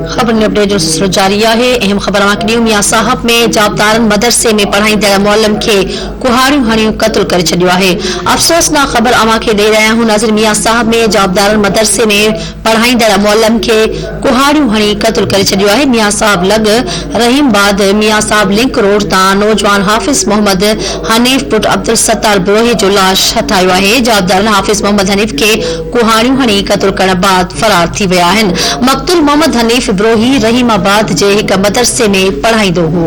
खबर ने अपडेट जो जारी है अहम खबर माकनी मियाँ साहब में जाबदारन मदरसे में पढ़ाईंदड़ मौलम के कुहाड़ियों हणियों कत्ल कर छॾियो आहे। अफ़सोसनाक खबर अमा के दे रहा हूं। नाज़िर मियाँ साहब में जाबदारन मदरसे में पढ़ाईंदड़ मौलम के कुहाड़ियों हणी कत्ल कर छॾियो आहे। मियाँ साहब लग रहीमबाद मियाँ साहब लिंक रोड तां नौजवान हाफिज़ मोहम्मद हनीफ पुट अब्दुल सत्तार ब्रोही जो लाश हथायो आहे। जाबदारन हाफिज़ मोहम्मद हनीफ के कुहाड़ियों हणी कत्ल करण बाद फरार थी विया आहिनि। मक़तूल मोहम्मद हनीफ ब्रोही रहीमाबाद जे हिक मदरसे में पढ़ाईंदो हो।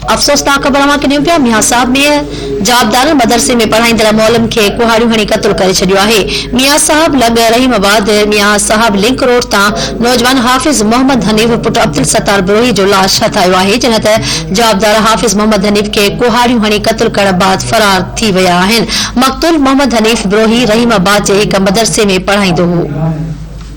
अफ़सोसनाक खबर अमा कयूं पिया मियाँ साहब में जाबदारन मदरसे में पढ़ाईंदड़ मौलम के कुहाड़ियों हणी कत्ल करे छॾियो आहे। मियाँ साहब लग रहीमाबाद मियाँ साहब लिंक रोड तां नौजवान हाफिज़ मोहम्मद हनीफ पुट अब्दुल सत्तार ब्रोही जो लाश हथायो आहे। जिन त जाबदार हाफिज़ मोहम्मद हनीफ के कुहाड़ियों हणी कत्ल करण बाद फरार थी विया आहिनि। मक़तूल मोहम्मद हनीफ ब्रोही रहीमाबाद जे हिक मदरसे में पढ़ाईंदो हो।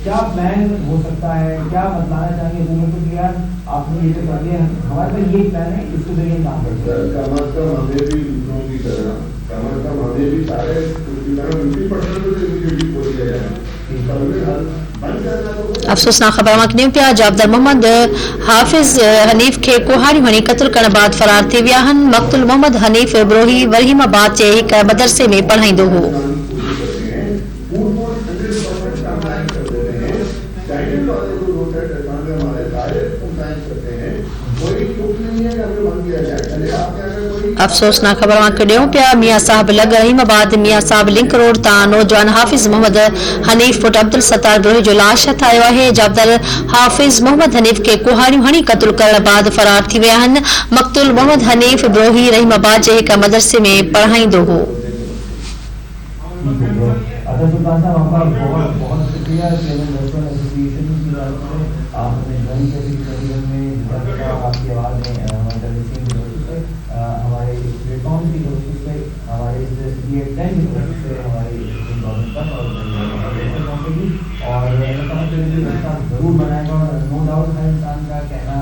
क्या प्लान हो सकता है, क्या बताना चाहिए हुकूमत को यार आपने ये कर दिया, हमारे पास ये प्लान है, इसके जरिए काम करते हैं। कम अज कम हमें भी दूसरों की तरह कम अज कम हमें भी सारे उसकी तरह 50% तो इनिशिएटिव को लिया जाए। अफ़सोसनाक खबर माकनी पिया जाबदार मोहम्मद हाफिज़ हनीफ के कुहाड़ियों हणी कत्ल करण बाद फरार थी विया आहिनि। मक़तूल मोहम्मद हनीफ ब्रोही रहीमाबाद जे हिक मदरसे में पढ़ाईंदो हो। अफ़सोसनाक खबर ॾियूं पिया मियाँ साहब लग रहीमाबाद मियाँ साहब लिंक रोड तां नौजवान हाफिज़ मोहम्मद हनीफ पुट अब्दुल सत्तार ब्रोही जो लाश हथायो आहे। जाबदार हाफिज़ मोहम्मद हनीफ के कुहाड़ियों हणी कत्ल करण बाद फरार थी विया आहिनि। मक़तूल मोहम्मद हनीफ ब्रोही रहीमाबाद जे हिक मदरसे में पढ़ाईंदो हो। हमारे प्लेटफॉर्म की कोशिश से हमारे और जरूर बनाएगा और नो डाउट है इंसान का कहना